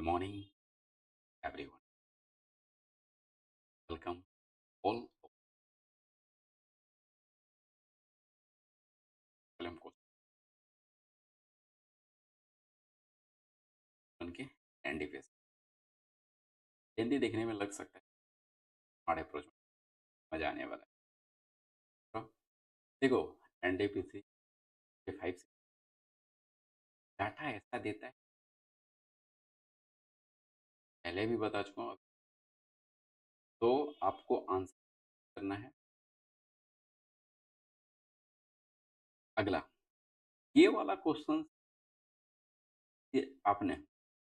Good morning, everyone. Welcome all film question के NDPS Hindi देखने में लग सकता है हमारे अप्रोच में मजा आने वाला है। तो देखो, एनडीपीसी के 5 डाटा ऐसा देता है, पहले भी बता चुका हूँ। तो आपको आंसर करना है। अगला ये वाला क्वेश्चन ये आपने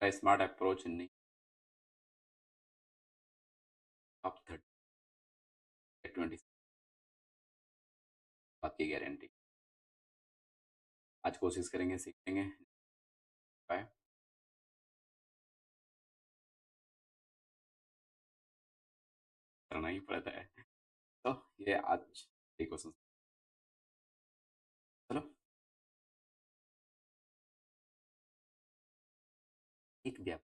स्मार्ट अप्रोच नहीं, आप 30 बात की गारंटी। आज कोशिश करेंगे, सीखेंगे, पाए करना ही पड़ता है। तो ये आज क्वेश्चन, चलो। एक व्यापार,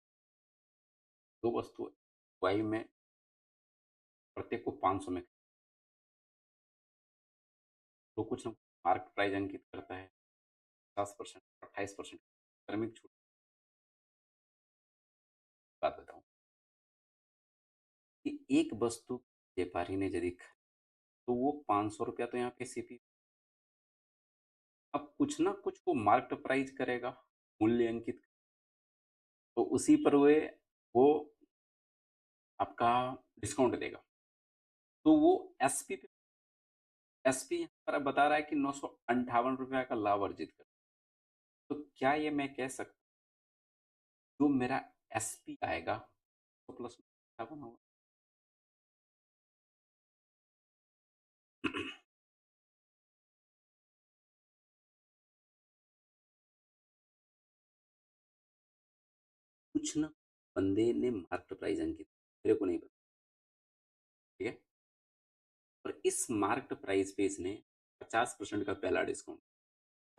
दो वस्तु वाई में प्रत्येक को 500 में, तो कुछ न मार्क प्राइस अंकित करता है 50%, 28% क्रमिक छूट। बात बताऊं कि एक वस्तु व्यापारी ने यदि तो वो 500 रुपया तो यहाँ पे सीपी, अब कुछ ना कुछ वो मार्क प्राइस करेगा, मूल्य अंकित, तो उसी पर वो आपका डिस्काउंट देगा। तो वो एसपी पे, एसपी यहाँ पर बता रहा है कि 958 रुपया का लाभ अर्जित कर। तो क्या ये मैं कह सकता जो मेरा एसपी आएगा तो प्लस 58 होगा। कुछ ना बंदे ने मार्क प्राइस अंकित, मेरे को नहीं पता, ठीक है। और इस मार्क्ड प्राइस पे इसने 50% का पहला डिस्काउंट,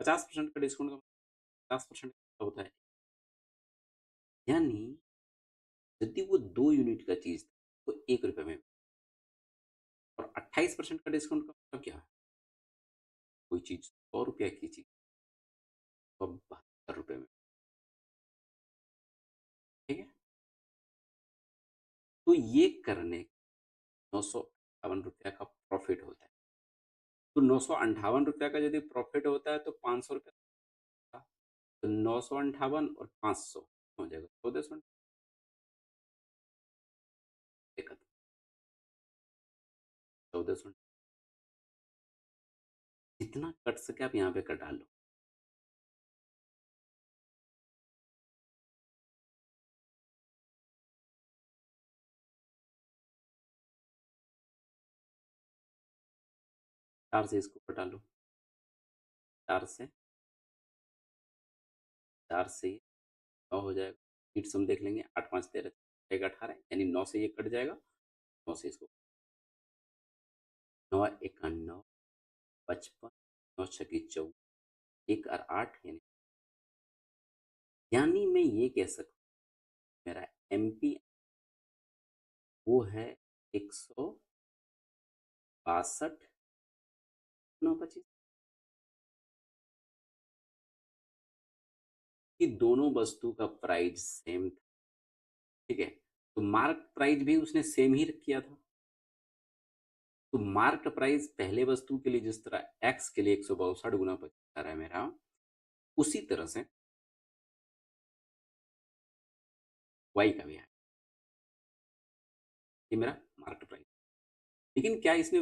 50% का डिस्काउंट का 50% होता है, यानी यदि वो 2 यूनिट का चीज था तो 1 रुपये में, और 28% का डिस्काउंट का मतलब क्या है, कोई चीज 100 रुपया की चीज तो 72 रुपये में, ठीक है। तो ये करने 958 रुपया का प्रॉफिट होता है। तो 958 रुपया का यदि प्रॉफिट होता है तो 500 रुपया, तो 958 और 500 हो जाएगा 1400, 1400 जितना कट सके आप यहाँ पे कटा लो। चार से इसको कटा लो, चार से, चार से 9 हो जाएगा। फिर सम देख लेंगे, 8 5 13 18, यानी 9 से ये कट जाएगा, 9 से इसको, 9 1 9 55, 9 6 14, 1 और 8, यानी मैं ये कह सकता हूँ मेरा एमपी वो है 162, 9 25, कि दोनों वस्तु का प्राइस सेम था, ठीक है। तो मार्क प्राइस भी उसने सेम ही किया था। तो मार्क प्राइस पहले वस्तु के लिए जिस तरह एक्स के लिए 162 × 25 है मेरा, उसी तरह से वाई का भी है, ये मेरा मार्केट प्राइस। लेकिन क्या इसने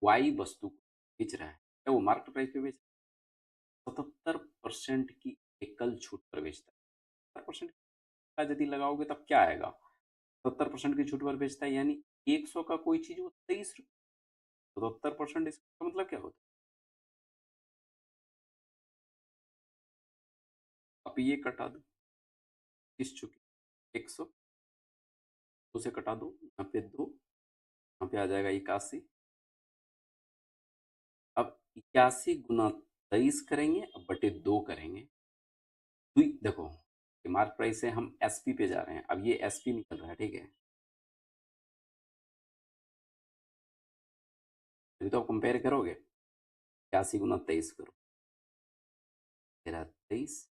वाई वस्तु को बेच रहा है, क्या वो मार्केट प्राइस पे बेच रहा है? 77% की एकल छूट पर बेचता है। 70% का यदि लगाओगे तब क्या आएगा, 70% की छूट पर बेचता है, यानी 100 का कोई चीज वो 23 रुपये, 77% इसका मतलब क्या होता है। अब ये कटा दो, किस चुकी 100, उसे कटा दो, यहाँ पे 2, यहाँ पे आ जाएगा 81। अब 81 × 23 करेंगे, अब बटे 2 करेंगे। तो देखो मार्क प्राइस से हम एसपी पे जा रहे हैं। अब ये एसपी निकल रहा है, ठीक है। अभी तो आप कंपेयर करोगे, 81 × 23 करो, तेरह 23,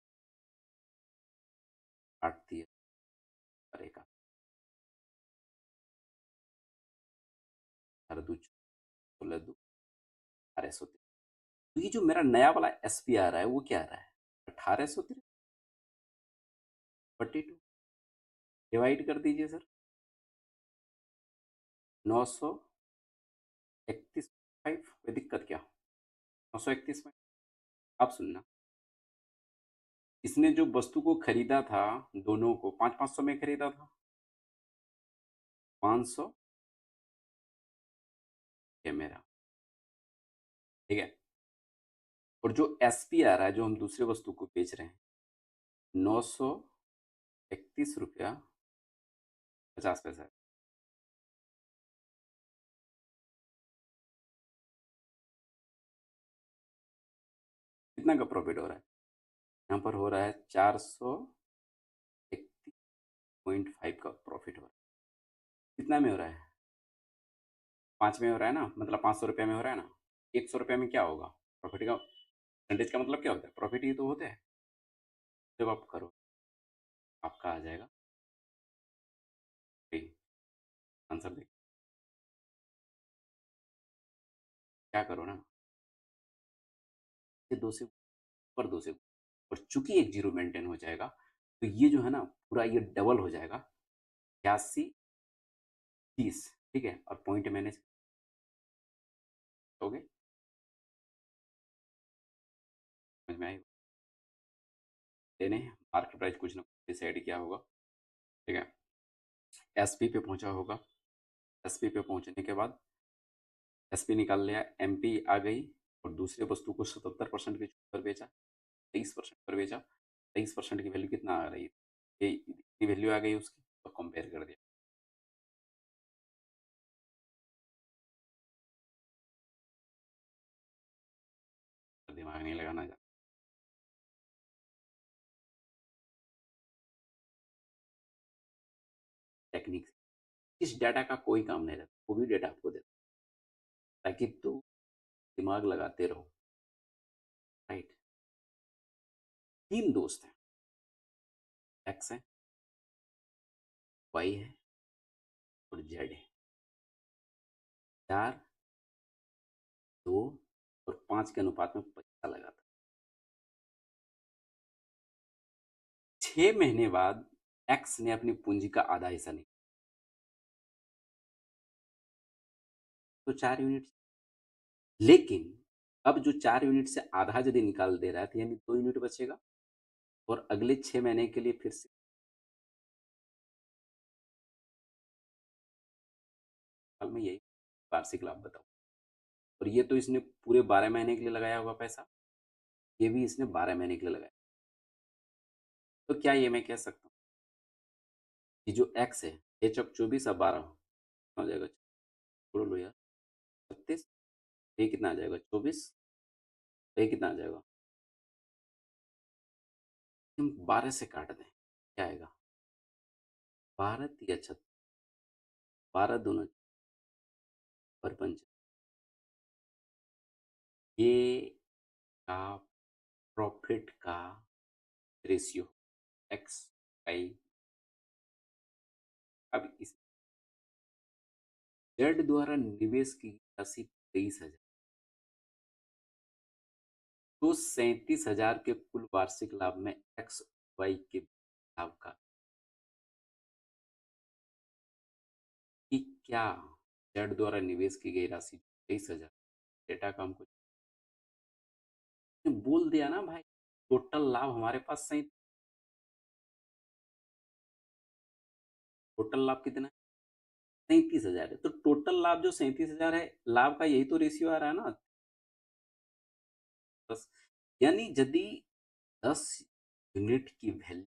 8 करेगा, 18 2 16 2 1800। तो ये जो मेरा नया वाला एसपी आ रहा है वो क्या आ रहा है, 1842 डिवाइड कर दीजिए सर, 931, कोई दिक्कत क्या, 931 में। आप सुनना, इसने जो वस्तु को खरीदा था, दोनों को 500 में खरीदा था, 500 ये मेरा, ठीक है। और जो एसपी आ रहा है, जो हम दूसरे वस्तु को बेच रहे हैं, 931 रुपया 50 पैसा। कितना का प्रॉफिट हो रहा है, यहाँ पर हो रहा है 431.5 का प्रॉफिट हो रहा है। कितना में हो रहा है, 5 में हो रहा है ना, मतलब 500 रुपये में हो रहा है ना। 100 रुपये में क्या होगा प्रॉफिट का, परसेंटेज का मतलब क्या होता है, प्रॉफिट ही तो होता है। जब आप करो, आपका आ जाएगा आंसर। देख, क्या करो ना, ये 2 से ऊपर, 2 से ऊपर, और चूंकि एक जीरो मेंटेन हो जाएगा, तो ये जो है ना पूरा ये डबल हो जाएगा, 81 30, ठीक है। और पॉइंट मैंने हो गए, समझ में आई। देने मार्केट प्राइस कुछ ना कुछ डिसाइड किया होगा, ठीक है। एसपी पे पहुंचा होगा, एसपी पे पहुंचने के बाद एसपी निकाल लिया, एमपी आ गई, और दूसरे वस्तु को 77% के पर बेचा, 23% पर बेचा। 23% की वैल्यू कितना आ रही है, ये इतनी वैल्यू आ गई उसकी, तो कंपेयर कर दिया। तो दिमाग नहीं लगाना जा, टेक्निक। इस डाटा का कोई काम नहीं रहता, वो भी डाटा आपको देता, ताकि तो दिमाग लगाते रहो, राइट। 3 दोस्त हैं, एक्स है, वाई है, और जेड है। 4 2 और 5 के अनुपात में पैसा लगाता। 6 महीने बाद एक्स ने अपनी पूंजी का आधा हिस्सा निकाला, तो 4 यूनिट। लेकिन अब जो 4 यूनिट से आधा यदि निकाल दे रहा है, तो यानी 2 यूनिट बचेगा, और अगले 6 महीने के लिए फिर से। साल में यही वार्षिक लाभ बताओ, और ये तो इसने पूरे 12 महीने के लिए लगाया होगा पैसा, ये भी इसने 12 महीने के लिए लगाया। तो क्या ये मैं कह सकता हूँ कि जो एक्स है, 6 चौक 24 और 12 हो जाएगा, छोड़ लो यार, 36, ये कितना आ जाएगा 24, ये कितना आ जाएगा, हम 12 से काट दें, क्या आएगा, 12 या 36, 12 दूना पर पंच, ये का प्रॉफिट का रेशियो, एक्स आई। अब इस जेड द्वारा निवेश की राशि 23,000, तो 37,000 के कुल वार्षिक लाभ में एक्स वाई के लाभ का, कि क्या जेड द्वारा निवेश की गई राशि 23,000, डेटा का हमको बोल दिया ना भाई, टोटल लाभ हमारे पास सही, टोटल लाभ कितना है, 37,000 है, तो टोटल लाभ जो 37,000 है, लाभ का यही तो रेशियो आ रहा है ना, बस। यानी यदि 10 यूनिट की वैल्यू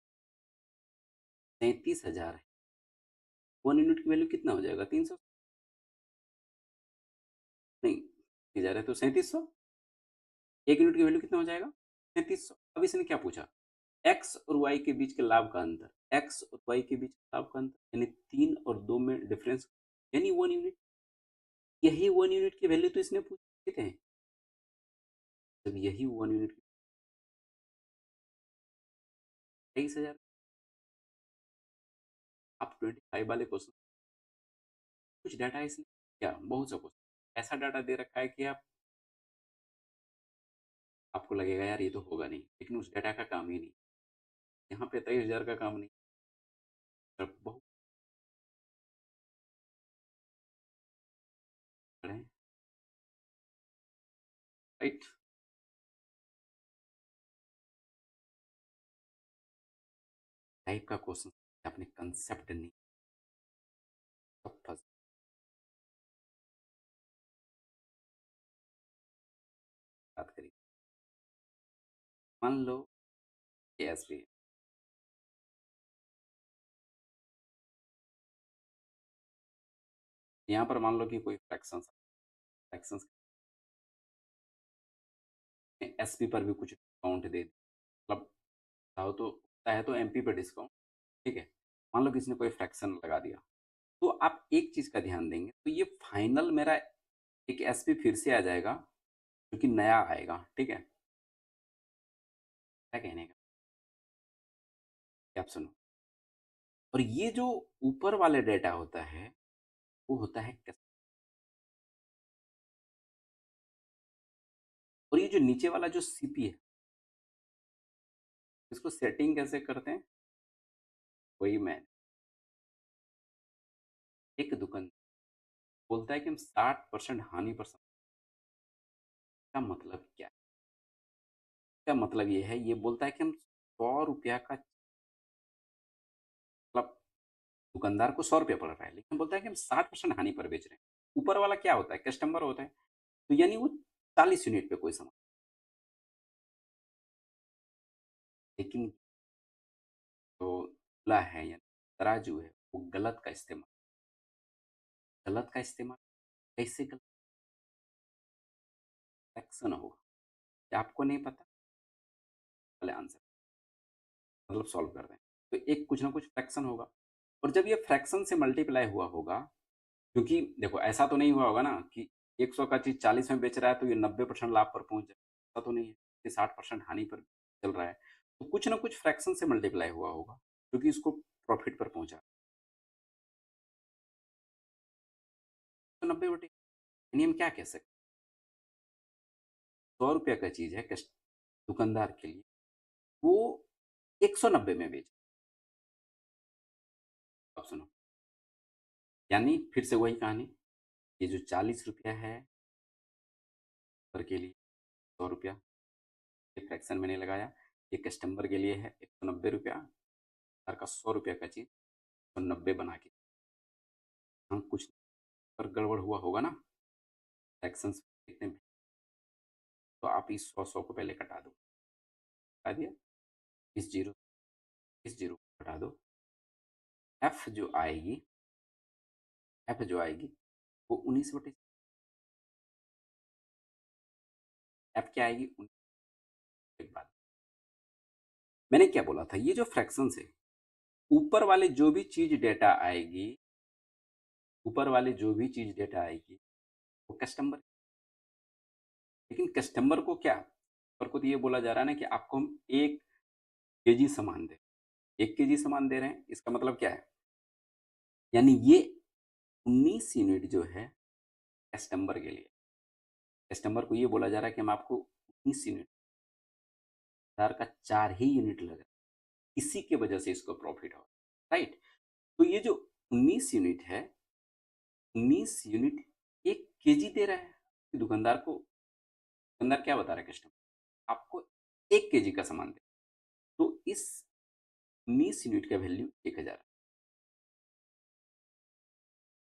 37,000 है, 1 यूनिट की वैल्यू कितना हो जाएगा, 300, नहीं 3,000 है तो 3700, 1 यूनिट की वैल्यू कितना हो जाएगा, 3700। अब इसने क्या पूछा, एक्स और वाई के बीच के लाभ का अंतर, एक्स और वाई के बीच का लाभ का अंतर यानी 3 और 2 में डिफरेंस यानी 1 यूनिट। यही 1 यूनिट की वैल्यू तो इसने पूछे थे। जब यही 1 यूनिट 23,000। आप 25 वाले क्वेश्चन कुछ डाटा इसने क्या बहुत सा क्वेश्चन ऐसा डाटा दे रखा है कि आपको लगेगा यार ये तो होगा नहीं, लेकिन उस डाटा का काम ही नहीं। यहाँ पे 23,000 का काम नहीं, सब बहुत बड़े हैं, राइट? टाइप का क्वेश्चन आपने कंसेप्ट नहीं सब फंस बात करी। मान लो कि ऐसे है, यहाँ पर मान लो कि कोई फ्रैक्शंस फ्रैक्शंस एसपी पर भी कुछ डिस्काउंट दे मतलब चाहे तो एमपी पर डिस्काउंट, ठीक है। मान लो किसी ने कोई फ्रैक्शन लगा दिया, तो आप एक चीज का ध्यान देंगे तो ये फाइनल मेरा एक एसपी फिर से आ जाएगा जो कि नया आएगा, ठीक है। क्या कहने का कि आप सुनो, और ये जो ऊपर वाले डेटा होता है वो होता है और ये जो नीचे वाला जो सीपी है इसको सेटिंग कैसे करते हैं, वही मैं एक दुकान बोलता है कि हम 60% हानि पर का मतलब क्या है? इसका मतलब ये है, ये बोलता है कि हम 100 रुपया का मतलब दुकानदार को 100 रुपया पड़ रहा है, लेकिन बोलता है कि हम 60% हानि पर बेच रहे हैं। ऊपर वाला क्या होता है, कस्टमर होता है, तो यानी वो 40 यूनिट पे कोई सामान, लेकिन जो तुला है या तराजू है वो गलत का इस्तेमाल कैसे गलत एक्शन होगा, ये आपको नहीं पता। पहले आंसर मतलब सॉल्व कर दें, तो एक कुछ ना कुछ फ्रैक्शन होगा, और जब ये फ्रैक्शन से मल्टीप्लाई हुआ होगा, क्योंकि देखो ऐसा तो नहीं हुआ होगा ना कि 100 का चीज 40 में बेच रहा है तो ये 90% लाभ पर पहुंच जाए, ऐसा तो नहीं है कि 60% हानि पर चल रहा है। तो कुछ ना कुछ फ्रैक्शन से मल्टीप्लाई हुआ होगा क्योंकि इसको प्रॉफिट पर पहुंचा। तो 90 बटे यानी हम क्या कह सकते, 100 रुपया का चीज है दुकानदार के लिए, वो 190 में बेच। अब सुनो, यानी फिर से वही कहानी, ये जो 40 रुपया है पर के लिए 100 रुपया, ये फ्रैक्शन मैंने लगाया, ये कस्टमर के लिए है 190 रुपया, हर का 100 रुपया का चीज 190 बना के। हाँ कुछ पर गड़बड़ हुआ होगा ना फ्रैक्शन कितने में, तो आप इस 100 को पहले कटा दो, कटा दिया, इस जीरो को हटा दो, एफ जो आएगी, एफ जो आएगी वो 19 बटे, एफ क्या आएगी 19 के बाद। मैंने क्या बोला था, ये जो फ्रैक्शन है ऊपर वाले जो भी चीज डेटा आएगी, ऊपर वाले जो भी चीज डेटा आएगी वो कस्टमर, लेकिन कस्टमर को क्या, कस्टमर को तो ये बोला जा रहा है ना कि आपको हम 1 केजी सामान दे, 1 केजी सामान दे रहे हैं, इसका मतलब क्या है, यानी ये 19 यूनिट जो है कस्टमर के लिए, कस्टमर को ये बोला जा रहा है कि हम आपको 19 यूनिट, हजार का 4 ही यूनिट लग रहा है, इसी के वजह से इसको प्रॉफिट हो, राइट। तो ये जो 19 यूनिट है, 19 यूनिट 1 केजी दे रहा है दुकानदार को, दुकानदार क्या बता रहा है कस्टमर आपको 1 केजी का सामान दे, तो इस 19 यूनिट का वैल्यू 1,000,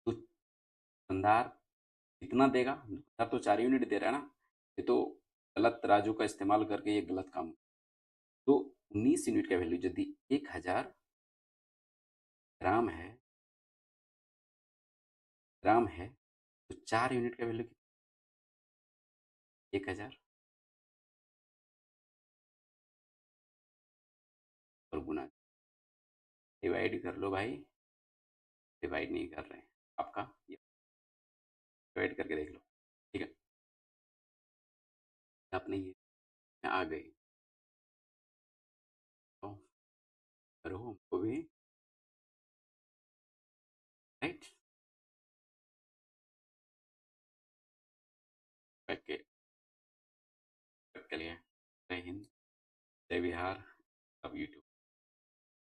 तो दुकानदार कितना देगा, दुकानदार तो 4 यूनिट दे रहा है ना, ये तो गलत तराजू का इस्तेमाल करके ये गलत काम, तो 19 यूनिट का वैल्यू यदि 1,000 ग्राम है, ग्राम है, तो 4 यूनिट का वैल्यू 1,000, और गुना डिवाइड कर लो भाई। डिवाइड नहीं कर रहे हैं आपका, ये डिवाइड करके देख लो। ठीक है, आपने ये आ गए तो करो हमको भी, राइट। ओके, के लिए जय हिंद, जय बिहार, अब यूट्यूब।